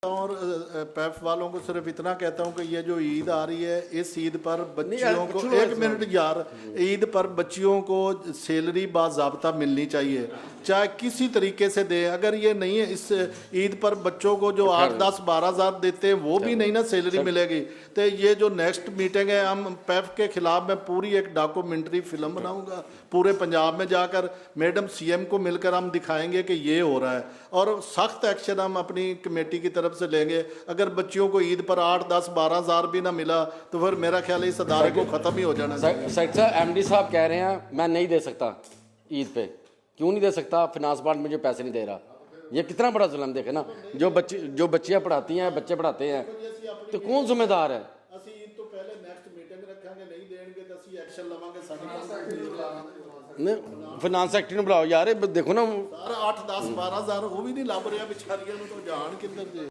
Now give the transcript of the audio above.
और पैफ वालों को सिर्फ इतना कहता हूं कि ये जो ईद आ रही है, इस ईद पर बच्चियों को, एक मिनट यार, ईद पर बच्चियों को सैलरी बाज़ाब्ता मिलनी चाहिए, चाहे किसी तरीके से दे। अगर ये नहीं है, इस ईद पर बच्चों को जो 8-10-12 हज़ार देते हैं वो भी नहीं ना सैलरी मिलेगी। तो ये जो नेक्स्ट मीटिंग है, हम पैफ के खिलाफ मैं पूरी एक डॉक्यूमेंट्री फिल्म बनाऊंगा, पूरे पंजाब में जाकर मैडम सीएम को मिलकर हम दिखाएंगे कि ये हो रहा है, और सख्त एक्शन हम अपनी कमेटी की तरफ से लेंगे। अगर बच्चियों को ईद पर 8-10-12 हज़ार भी ना मिला तो फिर मेरा ख्याल है इस अदारे को ख़त्म ही हो जाना चाहिए। सेक्रेटरी साहब, एमडी साहब कह रहे हैं मैं नहीं दे सकता ईद पे। क्यों नहीं दे सकता? फिनांस डिपार्टमेंट मुझे पैसे नहीं दे रहा। ये कितना बड़ा जुल्म देखे ना। जो बच्चियां पढ़ाती हैं, बच्चे पढ़ाते हैं, तो कौन जिम्मेदार है? फिनांस सेक्रेटरी ने बुलाओ यार, देखो ना 8-10-12 हज़ार वो भी नहीं लभ रहा बेचारियां, तो जान किधर जे।